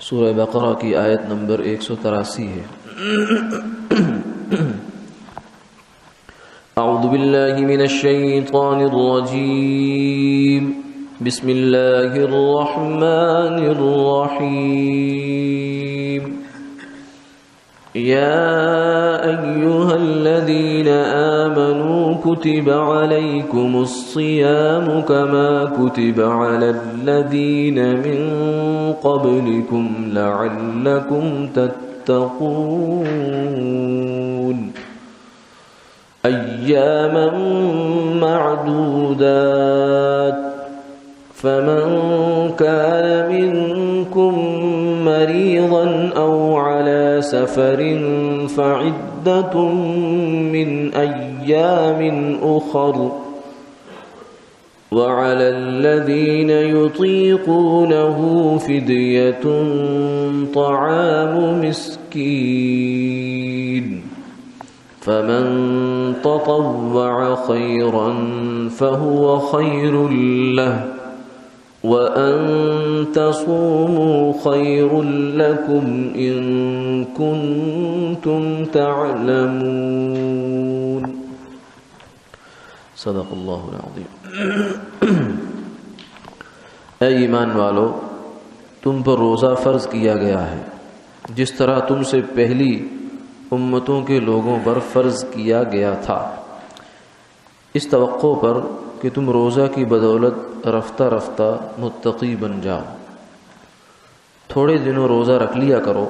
سورہ بقرہ کی آیت نمبر 183 ہے۔ اعوذ باللہ من الشیطان الرجیم، بسم اللہ الرحمن الرحیم۔ یا ایہا الذین آمنوا کتب علیکم الصیام کما کتب علی الذین من قبلکم لعلکم تتقون ایاما معدودات فمن كان منكم مريضا أو على سفر فعدة من أيام أخر وعلى الذين يطيقونه فدية طعام مسكين فمن تطوع خيرا فهو خير له وَأَن تَصُومُوا خَيْرٌ لَكُمْ إِن كُنتُمْ تَعْلَمُونَ۔ صدق اللہ العظیم۔ اے ایمان والو، تم پر روزہ فرض کیا گیا ہے جس طرح تم سے پہلی امتوں کے لوگوں پر فرض کیا گیا تھا، اس توقع پر کہ تم روزہ کی بدولت رفتہ رفتہ متقی بن جاؤ۔ تھوڑے دنوں روزہ رکھ لیا کرو،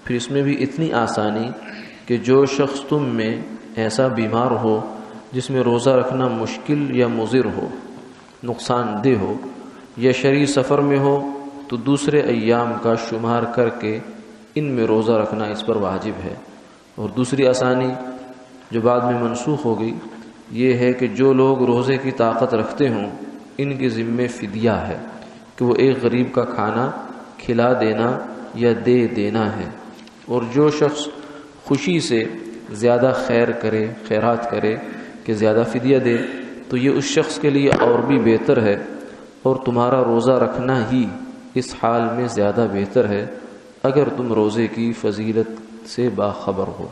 پھر اس میں بھی اتنی آسانی کہ جو شخص تم میں ایسا بیمار ہو جس میں روزہ رکھنا مشکل یا مضر ہو، نقصان دہ ہو، یا شرعی سفر میں ہو تو دوسرے ایام کا شمار کر کے ان میں روزہ رکھنا اس پر واجب ہے۔ اور دوسری آسانی جو بعد میں منسوخ ہو گئی یہ ہے کہ جو لوگ روزے کی طاقت رکھتے ہوں ان کے ذمے فدیہ ہے کہ وہ ایک غریب کا کھانا کھلا دینا یا دے دینا ہے، اور جو شخص خوشی سے زیادہ خیر کرے، خیرات کرے کہ زیادہ فدیہ دے تو یہ اس شخص کے لیے اور بھی بہتر ہے، اور تمہارا روزہ رکھنا ہی اس حال میں زیادہ بہتر ہے اگر تم روزے کی فضیلت سے باخبر ہو۔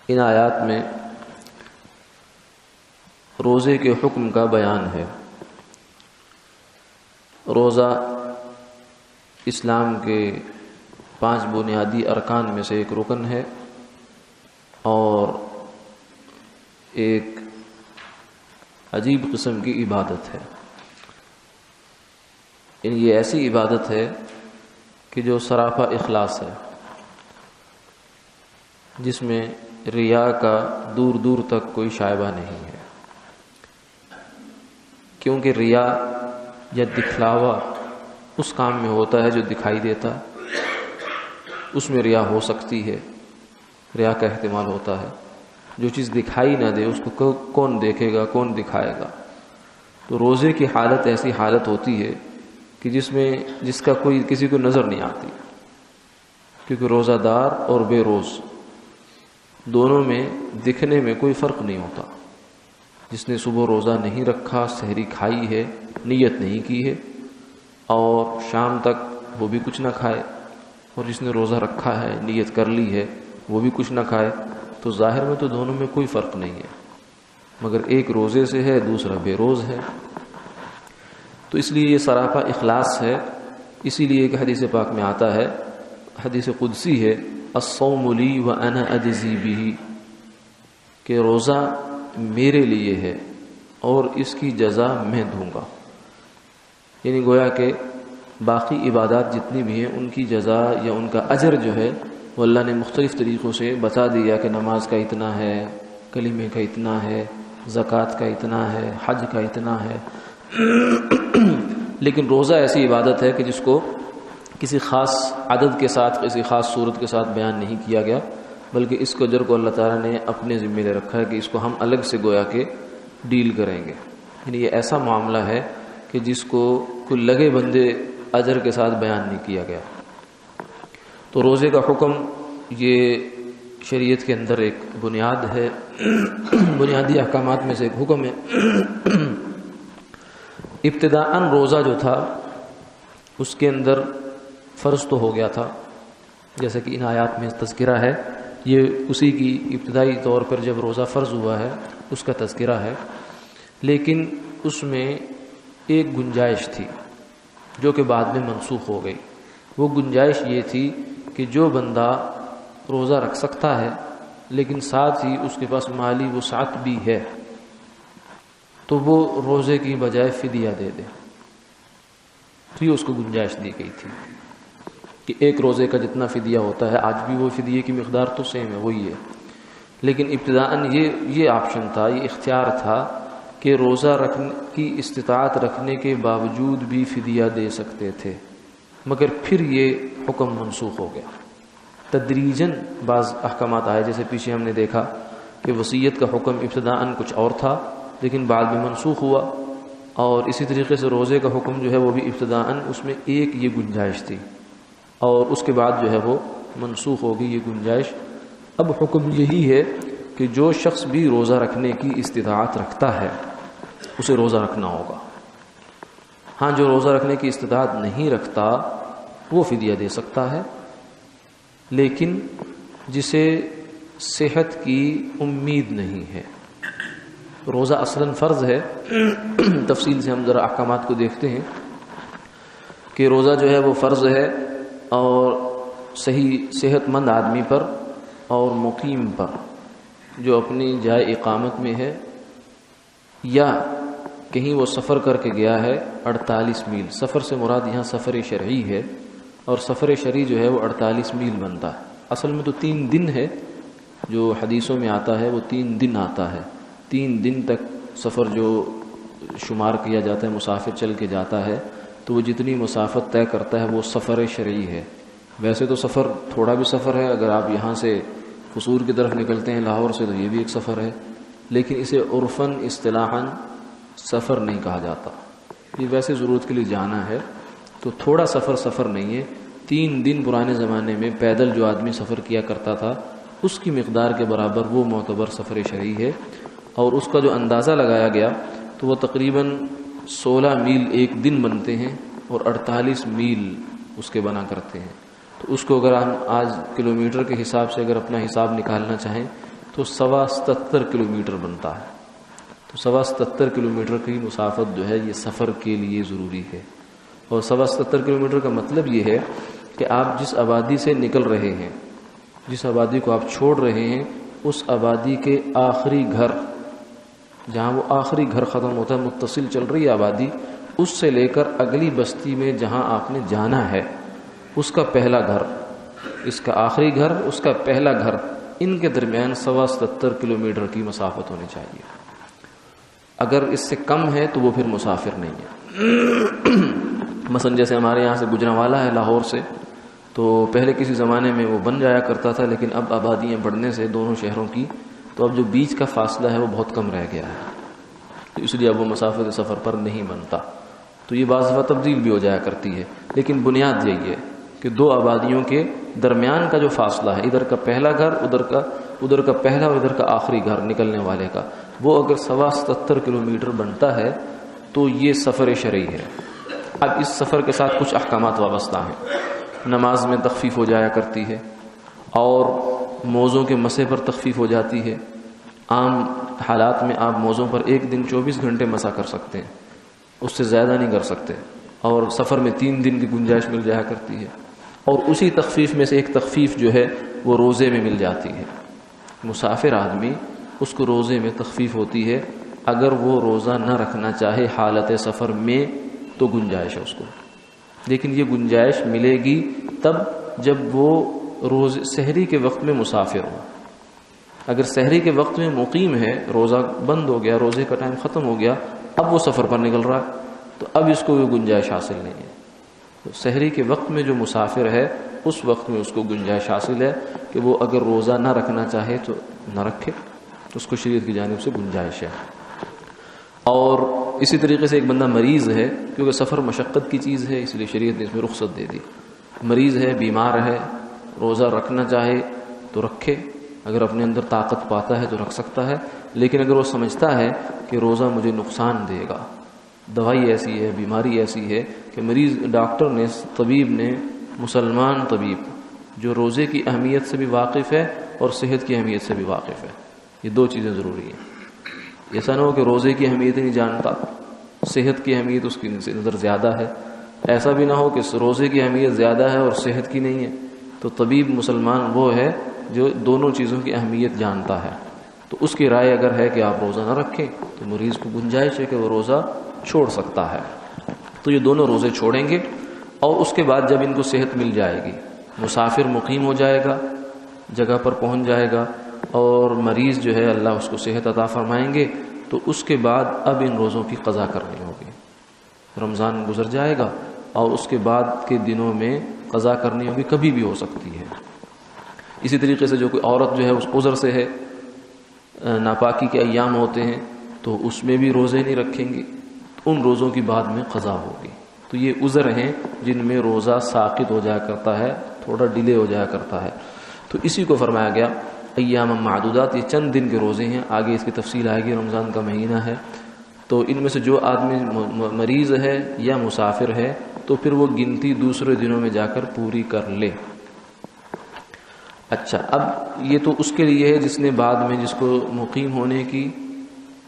ان آیات میں روزے کے حکم کا بیان ہے۔ روزہ اسلام کے 5 بنیادی ارکان میں سے ایک رکن ہے اور ایک عجیب قسم کی عبادت ہے۔ یہ ایسی عبادت ہے کہ جو سراپا اخلاص ہے، جس میں ریا کا دور دور تک کوئی شائبہ نہیں ہے، کیونکہ ریا یا دکھلاوا اس کام میں ہوتا ہے جو دکھائی دیتا ہے، اس میں ریا ہو سکتی ہے، ریا کا احتمال ہوتا ہے۔ جو چیز دکھائی نہ دے اس کو کون دیکھے گا، کون دکھائے گا؟ تو روزے کی حالت ایسی حالت ہوتی ہے کہ جس کا کوئی کسی کو نظر نہیں آتی، کیونکہ روزہ دار اور بے روز دونوں میں دکھنے میں کوئی فرق نہیں ہوتا۔ جس نے صبح روزہ نہیں رکھا، سحری کھائی ہے، نیت نہیں کی ہے، اور شام تک وہ بھی کچھ نہ کھائے، اور جس نے روزہ رکھا ہے، نیت کر لی ہے، وہ بھی کچھ نہ کھائے، تو ظاہر میں تو دونوں میں کوئی فرق نہیں ہے، مگر ایک روزے سے ہے، دوسرا بے روز ہے۔ تو اس لیے یہ سراپا اخلاص ہے۔ اسی لیے کہ حدیث پاک میں آتا ہے، حدیث قدسی ہے، الصوم لی وانا اجزی بہ، کہ روزہ میرے لیے ہے اور اس کی جزا میں دوں گا۔ یعنی گویا کہ باقی عبادات جتنی بھی ہیں ان کی جزا یا ان کا اجر جو ہے وہ اللہ نے مختلف طریقوں سے بتا دیا کہ نماز کا اتنا ہے، کلمے کا اتنا ہے، زکوٰۃ کا اتنا ہے، حج کا اتنا ہے، لیکن روزہ ایسی عبادت ہے کہ جس کو کسی خاص عدد کے ساتھ، کسی خاص صورت کے ساتھ بیان نہیں کیا گیا، بلکہ اس کو اجر کو اللہ تعالیٰ نے اپنے ذمہ لے رکھا ہے کہ اس کو ہم الگ سے گویا کہ ڈیل کریں گے۔ یعنی یہ ایسا معاملہ ہے کہ جس کو کوئی لگے بندے اجر کے ساتھ بیان نہیں کیا گیا۔ تو روزے کا حکم یہ شریعت کے اندر ایک بنیاد ہے، بنیادی احکامات میں سے ایک حکم ہے۔ ابتداءً روزہ جو تھا اس کے اندر فرض تو ہو گیا تھا، جیسا کہ ان آیات میں تذکرہ ہے، یہ اسی کی ابتدائی طور پر جب روزہ فرض ہوا ہے اس کا تذکرہ ہے، لیکن اس میں ایک گنجائش تھی جو کہ بعد میں منسوخ ہو گئی۔ وہ گنجائش یہ تھی کہ جو بندہ روزہ رکھ سکتا ہے لیکن ساتھ ہی اس کے پاس مالی وسعت بھی ہے تو وہ روزے کی بجائے فدیہ دے دے، تو یہ اس کو گنجائش دی گئی تھی کہ ایک روزے کا جتنا فدیہ ہوتا ہے، آج بھی وہ فدیے کی مقدار تو سیم ہے، وہی ہے، لیکن ابتداءً یہ آپشن تھا، یہ اختیار تھا کہ روزہ رکھنے کی استطاعت رکھنے کے باوجود بھی فدیہ دے سکتے تھے، مگر پھر یہ حکم منسوخ ہو گیا۔ تدریجاً بعض احکامات آئے، جیسے پیچھے ہم نے دیکھا کہ وصیت کا حکم ابتداءً کچھ اور تھا لیکن بعد میں منسوخ ہوا، اور اسی طریقے سے روزے کا حکم جو ہے وہ بھی ابتداءً اس میں ایک یہ گنجائش تھی، اور اس کے بعد جو ہے وہ منسوخ ہو گئی یہ گنجائش۔ اب حکم یہی ہے کہ جو شخص بھی روزہ رکھنے کی استطاعت رکھتا ہے اسے روزہ رکھنا ہوگا۔ ہاں، جو روزہ رکھنے کی استطاعت نہیں رکھتا وہ فدیہ دے سکتا ہے، لیکن جسے صحت کی امید نہیں ہے۔ روزہ اصلاً فرض ہے، تفصیل سے ہم ذرا احکامات کو دیکھتے ہیں کہ روزہ جو ہے وہ فرض ہے، اور صحیح صحت مند آدمی پر اور مقیم پر جو اپنی جائے اقامت میں ہے یا کہیں وہ سفر کر کے گیا ہے 48 میل، سفر سے مراد یہاں سفر شرعی ہے، اور سفر شرعی جو ہے وہ 48 میل بنتا ہے۔ اصل میں تو 3 دن ہے، جو حدیثوں میں آتا ہے وہ 3 دن آتا ہے، 3 دن تک سفر جو شمار کیا جاتا ہے، مسافر چل کے جاتا ہے تو وہ جتنی مسافت طے کرتا ہے وہ سفر شرعی ہے۔ ویسے تو سفر تھوڑا بھی سفر ہے، اگر آپ یہاں سے قصور کی طرف نکلتے ہیں لاہور سے تو یہ بھی ایک سفر ہے، لیکن اسے عرفاً اصطلاحاً سفر نہیں کہا جاتا، یہ ویسے ضرورت کے لیے جانا ہے، تو تھوڑا سفر نہیں ہے۔ 3 دن پرانے زمانے میں پیدل جو آدمی سفر کیا کرتا تھا اس کی مقدار کے برابر وہ معتبر سفر شرعی ہے، اور اس کا جو اندازہ لگایا گیا تو وہ تقریباً 16 میل ایک دن بنتے ہیں اور 48 میل اس کے بنا کرتے ہیں۔ تو اس کو اگر ہم آج کلومیٹر کے حساب سے اگر اپنا حساب نکالنا چاہیں تو 77 کلومیٹر بنتا ہے۔ تو 77 کلومیٹر کی مسافت جو ہے یہ سفر کے لیے ضروری ہے، اور 77 کلومیٹر کا مطلب یہ ہے کہ آپ جس آبادی سے نکل رہے ہیں، جس آبادی کو آپ چھوڑ رہے ہیں، اس آبادی کے آخری گھر، جہاں وہ آخری گھر ختم ہوتا ہے، متصل چل رہی آبادی، اس سے لے کر اگلی بستی میں جہاں آپ نے جانا ہے اس کا پہلا گھر، اس کا آخری گھر، اس کا پہلا گھر، ان کے درمیان 77 کلومیٹر کی مسافت ہونی چاہیے۔ اگر اس سے کم ہے تو وہ پھر مسافر نہیں ہے۔ مثلا جیسے ہمارے یہاں سے گجرانوالا ہے لاہور سے، تو پہلے کسی زمانے میں وہ بن جایا کرتا تھا، لیکن اب آبادیاں بڑھنے سے دونوں شہروں کی، تو اب جو بیچ کا فاصلہ ہے وہ بہت کم رہ گیا ہے، تو اس لیے اب وہ مسافت سفر پر نہیں بنتا، تو یہ بعض دفعہ تبدیل بھی ہو جایا کرتی ہے، لیکن بنیاد یہی ہے کہ 2 آبادیوں کے درمیان کا جو فاصلہ ہے، ادھر کا پہلا گھر، ادھر کا پہلا اور ادھر کا آخری گھر نکلنے والے کا، وہ اگر 77 کلومیٹر بنتا ہے تو یہ سفر شرعی ہے۔ اب اس سفر کے ساتھ کچھ احکامات وابستہ ہیں، نماز میں تخفیف ہو جایا کرتی ہے، اور موزوں کے مسح پر تخفیف ہو جاتی ہے۔ عام حالات میں آپ موزوں پر ایک دن 24 گھنٹے مسح کر سکتے ہیں، اس سے زیادہ نہیں کر سکتے، اور سفر میں 3 دن کی گنجائش مل جایا کرتی ہے، اور اسی تخفیف میں سے ایک تخفیف جو ہے وہ روزے میں مل جاتی ہے۔ مسافر آدمی اس کو روزے میں تخفیف ہوتی ہے، اگر وہ روزہ نہ رکھنا چاہے حالت سفر میں تو گنجائش ہے اس کو، لیکن یہ گنجائش ملے گی تب جب وہ سحری کے وقت میں مسافر ہو۔ اگر سحری کے وقت میں مقیم ہے، روزہ بند ہو گیا، روزے کا ٹائم ختم ہو گیا، اب وہ سفر پر نکل رہا ہے، تو اب اس کو یہ گنجائش حاصل نہیں ہے۔ تو سحری کے وقت میں جو مسافر ہے اس وقت میں اس کو گنجائش حاصل ہے کہ وہ اگر روزہ نہ رکھنا چاہے تو نہ رکھے، اس کو شریعت کی جانب سے گنجائش ہے۔ اور اسی طریقے سے ایک بندہ مریض ہے، کیونکہ سفر مشقت کی چیز ہے اس لیے شریعت نے اس میں رخصت دے دی، مریض ہے، بیمار ہے، روزہ رکھنا چاہے تو رکھے، اگر اپنے اندر طاقت پاتا ہے تو رکھ سکتا ہے، لیکن اگر وہ سمجھتا ہے کہ روزہ مجھے نقصان دے گا، دوائی ایسی ہے، بیماری ایسی ہے کہ مریض، ڈاکٹر نے، طبیب نے، مسلمان طبیب جو روزے کی اہمیت سے بھی واقف ہے اور صحت کی اہمیت سے بھی واقف ہے، یہ دو چیزیں ضروری ہیں۔ ایسا نہ ہو کہ روزے کی اہمیت نہیں جانتا، صحت کی اہمیت اس کی نظر زیادہ ہے، ایسا بھی نہ ہو کہ روزے کی اہمیت زیادہ ہے اور صحت کی نہیں ہے۔ تو طبیب مسلمان وہ ہے جو دونوں چیزوں کی اہمیت جانتا ہے، تو اس کی رائے اگر ہے کہ آپ روزہ نہ رکھیں تو مریض کو گنجائش ہے کہ وہ روزہ چھوڑ سکتا ہے۔ تو یہ دونوں روزے چھوڑیں گے، اور اس کے بعد جب ان کو صحت مل جائے گی، مسافر مقیم ہو جائے گا، جگہ پر پہنچ جائے گا، اور مریض جو ہے اللہ اس کو صحت عطا فرمائیں گے، تو اس کے بعد اب ان روزوں کی قضا کرنی ہوگی۔ رمضان گزر جائے گا اور اس کے بعد کے دنوں میں قضا کرنی ہوگی، کبھی بھی ہو سکتی ہے۔ اسی طریقے سے جو کوئی عورت جو ہے اس عذر سے ہے، ناپاکی کے ایام ہوتے ہیں، تو اس میں بھی روزے نہیں رکھیں گی، ان روزوں کی بعد میں قضا ہوگی۔ تو یہ عذر ہیں جن میں روزہ ساقط ہو جایا کرتا ہے، تھوڑا ڈیلے ہو جایا کرتا ہے، تو اسی کو فرمایا گیا ایام معدودات، یہ چند دن کے روزے ہیں، آگے اس کی تفصیل آئے گی، رمضان کا مہینہ ہے۔ تو ان میں سے جو آدمی مریض ہے یا مسافر ہے تو پھر وہ گنتی دوسرے دنوں میں جا کر پوری کر لے۔ اچھا، اب یہ تو اس کے لیے ہے جس نے بعد میں، جس کو مقیم ہونے کی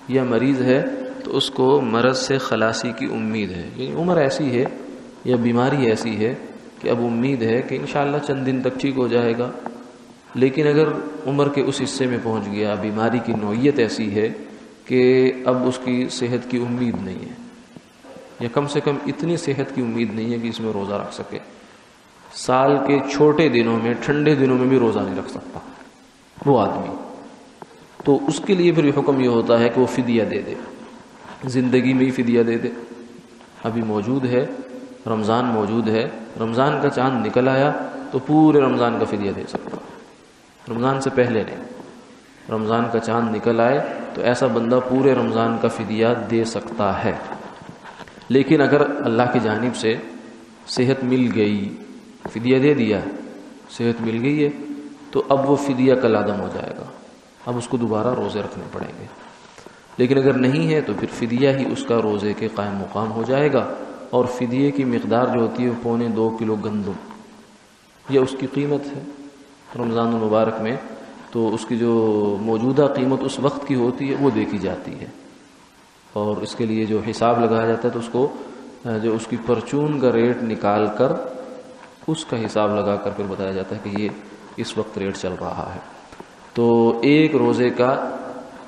یا مریض ہے تو اس کو مرض سے خلاصی کی امید ہے، یعنی عمر ایسی ہے یا بیماری ایسی ہے کہ اب امید ہے کہ انشاءاللہ چند دن تک ٹھیک ہو جائے گا، لیکن اگر عمر کے اس حصے میں پہنچ گیا، بیماری کی نوعیت ایسی ہے کہ اب اس کی صحت کی امید نہیں ہے، یا کم سے کم اتنی صحت کی امید نہیں ہے کہ اس میں روزہ رکھ سکے، سال کے چھوٹے دنوں میں، ٹھنڈے دنوں میں بھی روزہ نہیں رکھ سکتا وہ آدمی، تو اس کے لیے پھر حکم یہ ہوتا ہے کہ وہ فدیہ دے دے، زندگی میں ہی فدیہ دے دے۔ ابھی موجود ہے، رمضان موجود ہے، رمضان کا چاند نکل آیا تو پورے رمضان کا فدیہ دے سکتا، رمضان سے پہلے نہیں، رمضان کا چاند نکل آئے تو ایسا بندہ پورے رمضان کا فدیہ دے سکتا ہے۔ لیکن اگر اللہ کی جانب سے صحت مل گئی، فدیہ دے دیا، صحت مل گئی ہے، تو اب وہ فدیہ کل عدم ہو جائے گا، اب اس کو دوبارہ روزے رکھنے پڑیں گے۔ لیکن اگر نہیں ہے تو پھر فدیہ ہی اس کا روزے کے قائم مقام ہو جائے گا، اور فدیے کی مقدار جو ہوتی ہے وہ 2.25 کلو گندم، یہ اس کی قیمت ہے رمضان المبارک میں، تو اس کی جو موجودہ قیمت اس وقت کی ہوتی ہے وہ دیکھی جاتی ہے، اور اس کے لیے جو حساب لگایا جاتا ہے تو اس کو جو اس کی پرچون کا ریٹ نکال کر اس کا حساب لگا کر پھر بتایا جاتا ہے کہ یہ اس وقت ریٹ چل رہا ہے۔ تو ایک روزے کا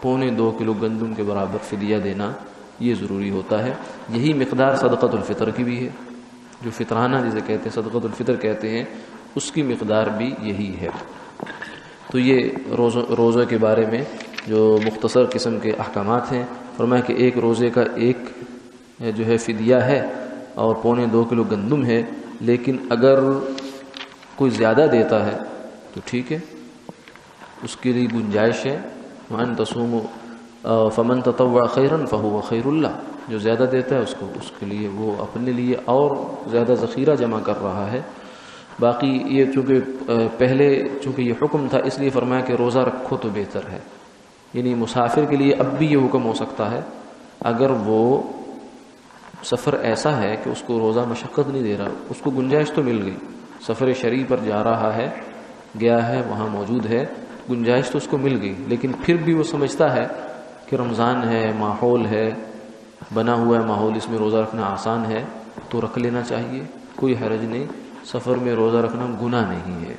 2.25 کلو گندم کے برابر فدیہ دینا یہ ضروری ہوتا ہے۔ یہی مقدار صدقۃ الفطر کی بھی ہے، جو فطرانہ جسے کہتے ہیں، صدقۃ الفطر کہتے ہیں، اس کی مقدار بھی یہی ہے۔ تو یہ روزے کے بارے میں جو مختصر قسم کے احکامات ہیں، فرمایا کہ ایک روزے کا ایک جو ہے فدیہ ہے اور 2.25 کلو گندم ہے، لیکن اگر کوئی زیادہ دیتا ہے تو ٹھیک ہے، اس کے لیے گنجائش ہے، وَأَن تَصُومُوا فَمَن تَطَوَّعَ خَيْرًا فَهُوَ خَيْرٌ لَّهُ، جو زیادہ دیتا ہے اس کے لیے، وہ اپنے لیے اور زیادہ ذخیرہ جمع کر رہا ہے۔ باقی یہ چونکہ یہ حکم تھا، اس لیے فرمایا کہ روزہ رکھو تو بہتر ہے، یعنی مسافر کے لیے اب بھی یہ حکم ہو سکتا ہے اگر وہ سفر ایسا ہے کہ اس کو روزہ مشقت نہیں دے رہا، اس کو گنجائش تو مل گئی، سفر شرعی پر جا رہا ہے، گیا ہے، وہاں موجود ہے، گنجائش تو اس کو مل گئی، لیکن پھر بھی وہ سمجھتا ہے کہ رمضان ہے، ماحول ہے، بنا ہوا ہے ماحول، اس میں روزہ رکھنا آسان ہے تو رکھ لینا چاہیے، کوئی حرج نہیں، سفر میں روزہ رکھنا گناہ نہیں ہے،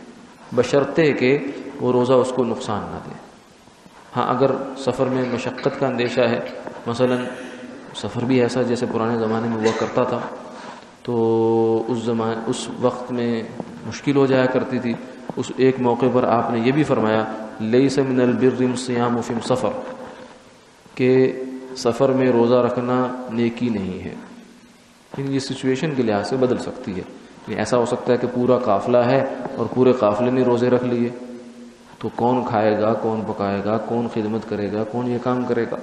بشرطے کہ وہ روزہ اس کو نقصان نہ دے۔ ہاں اگر سفر میں مشقت کا اندیشہ ہے، مثلا سفر بھی ایسا جیسے پرانے زمانے میں ہوا کرتا تھا، تو اس وقت میں مشکل ہو جایا کرتی تھی، اس ایک موقع پر آپ نے یہ بھی فرمایا لیس من البر الصیام فی السفر، کہ سفر میں روزہ رکھنا نیکی نہیں ہے، لیکن یہ سچویشن کے لحاظ سے بدل سکتی ہے، ایسا ہو سکتا ہے کہ پورا قافلہ ہے اور پورے قافلے نے روزے رکھ لیے، تو کون کھائے گا، کون پکائے گا، کون خدمت کرے گا، کون یہ کام کرے گا،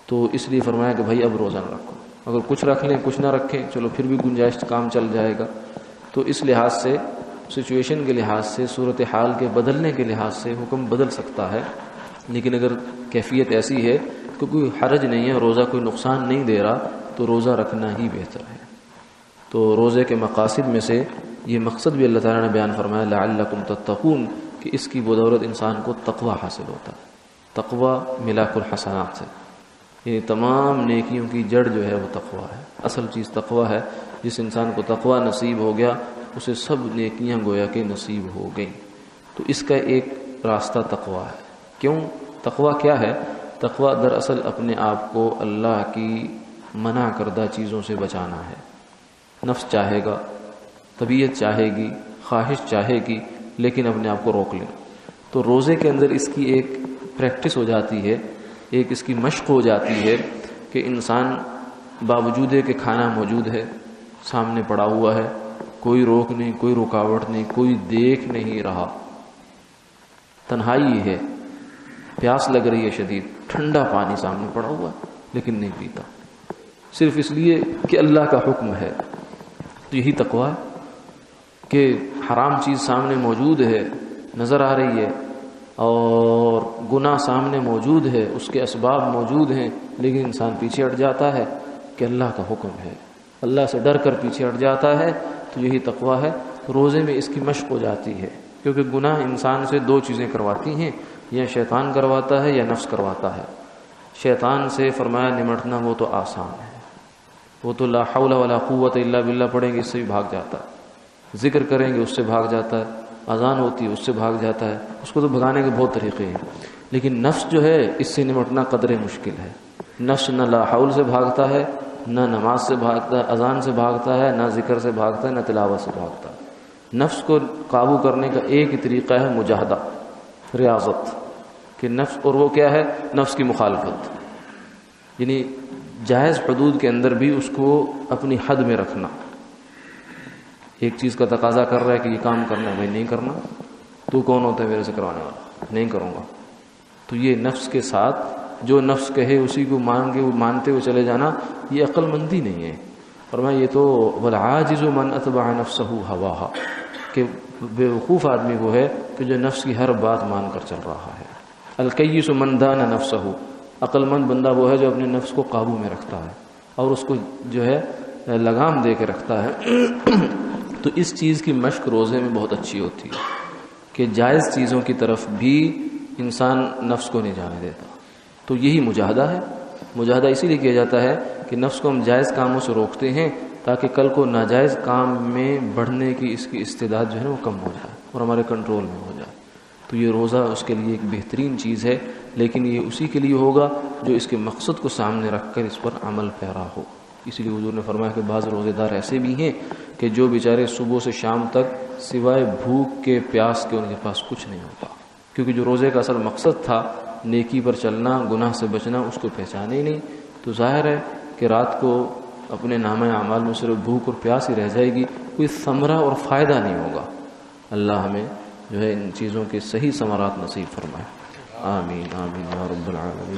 تو اس لیے فرمایا کہ بھائی اب روزہ نہ رکھو، اگر کچھ رکھ لیں کچھ نہ رکھیں چلو پھر بھی گنجائش کام چل جائے گا۔ تو اس لحاظ سے سچویشن کے لحاظ سے، صورتحال کے بدلنے کے لحاظ سے حکم بدل سکتا ہے، لیکن اگر کیفیت ایسی ہے کہ کوئی حرج نہیں ہے، روزہ کوئی نقصان نہیں دے رہا، تو روزہ رکھنا ہی بہتر ہے۔ تو روزے کے مقاصد میں سے یہ مقصد بھی اللہ تعالیٰ نے بیان فرمایا لعلکم تتقون، کہ اس کی بدولت انسان کو تقوی حاصل ہوتا ہے۔ تقوی ملاک الحسنات ہے، یہ تمام نیکیوں کی جڑ جو ہے وہ تقوی ہے۔ اصل چیز تقوی ہے، جس انسان کو تقوی نصیب ہو گیا اسے سب نیکیاں گویا کہ نصیب ہو گئیں۔ تو اس کا ایک راستہ تقوی ہے۔ کیوں؟ تقوی کیا ہے؟ تقوی دراصل اپنے آپ کو اللہ کی منع کردہ چیزوں سے بچانا ہے۔ نفس چاہے گا، طبیعت چاہے گی، خواہش چاہے گی، لیکن اپنے آپ کو روک لیں۔ تو روزے کے اندر اس کی ایک پریکٹس ہو جاتی ہے، ایک اس کی مشق ہو جاتی ہے کہ انسان باوجود ہے کہ کھانا موجود ہے، سامنے پڑا ہوا ہے، کوئی روک نہیں، کوئی رکاوٹ نہیں، کوئی دیکھ نہیں رہا، تنہائی ہے، پیاس لگ رہی ہے شدید، ٹھنڈا پانی سامنے پڑا ہوا ہے لیکن نہیں پیتا، صرف اس لیے کہ اللہ کا حکم ہے۔ تو یہی تقوی ہے کہ حرام چیز سامنے موجود ہے، نظر آ رہی ہے، اور گناہ سامنے موجود ہے، اس کے اسباب موجود ہیں، لیکن انسان پیچھے ہٹ جاتا ہے کہ اللہ کا حکم ہے، اللہ سے ڈر کر پیچھے ہٹ جاتا ہے۔ تو یہی تقوی ہے۔ روزے میں اس کی مشق ہو جاتی ہے، کیونکہ گناہ انسان سے دو چیزیں کرواتی ہیں، یا شیطان کرواتا ہے یا نفس کرواتا ہے۔ شیطان سے فرمایا نمٹنا وہ تو آسان ہے، وہ تو لا حول ولا قوت الا باللہ پڑھیں گے اس سے بھی بھاگ جاتا ہے، ذکر کریں گے اس سے بھاگ جاتا ہے، اذان ہوتی ہے اس سے بھاگ جاتا ہے، اس کو تو بھگانے کے بہت طریقے ہیں، لیکن نفس جو ہے اس سے نمٹنا قدرے مشکل ہے۔ نفس نہ لا حول سے بھاگتا ہے، نہ نماز سے بھاگتا ہے، اذان سے بھاگتا ہے، نہ ذکر سے بھاگتا ہے، نہ تلاوت سے بھاگتا ہے۔ نفس کو قابو کرنے کا ایک ہی طریقہ ہے مجاہدہ، ریاضت، کہ نفس، اور وہ کیا ہے؟ نفس کی مخالفت، یعنی جائز حدود کے اندر بھی اس کو اپنی حد میں رکھنا۔ ایک چیز کا تقاضا کر رہا ہے کہ یہ کام کرنا ہے، میں نہیں کرنا، تو کون ہوتا ہے میرے سے کروانے والا؟ نہیں کروں گا۔ تو یہ نفس کے ساتھ جو نفس کہے اسی کو مانتے ہوئے چلے جانا، یہ عقل مندی نہیں ہے۔ فرمایا یہ تو والعاجز من اتبع نفسہ ہواہا، کہ بے وقوف آدمی وہ ہے کہ جو نفس کی ہر بات مان کر چل رہا ہے۔ الکیس من دان نفسہ، عقل مند بندہ وہ ہے جو اپنے نفس کو قابو میں رکھتا ہے اور اس کو جو ہے لگام دے کے رکھتا ہے۔ تو اس چیز کی مشق روزے میں بہت اچھی ہوتی ہے کہ جائز چیزوں کی طرف بھی انسان نفس کو نہیں جانے دیتا۔ تو یہی مجاہدہ ہے۔ مجاہدہ اسی لیے کیا جاتا ہے کہ نفس کو ہم جائز کاموں سے روکتے ہیں تاکہ کل کو ناجائز کام میں بڑھنے کی اس کی استعداد جو ہے وہ کم ہو جائے اور ہمارے کنٹرول میں ہو جائے۔ تو یہ روزہ اس کے لیے ایک بہترین چیز ہے، لیکن یہ اسی کے لیے ہوگا جو اس کے مقصد کو سامنے رکھ کر اس پر عمل پیرا ہو۔ اسی لیے حضور نے فرمایا کہ بعض روزے دار ایسے بھی ہیں کہ جو بیچارے صبح سے شام تک سوائے بھوک کے پیاس کے ان کے پاس کچھ نہیں ہوتا، کیونکہ جو روزے کا اصل مقصد تھا نیکی پر چلنا، گناہ سے بچنا، اس کو پہچانے ہی نہیں۔ تو ظاہر ہے کہ رات کو اپنے نامہ اعمال میں صرف بھوک اور پیاس ہی رہ جائے گی، کوئی ثمرہ اور فائدہ نہیں ہوگا۔ اللہ ہمیں جو ہے ان چیزوں کے صحیح ثمرات نصیب فرمائے۔ آمین آمین یا رب العالمین۔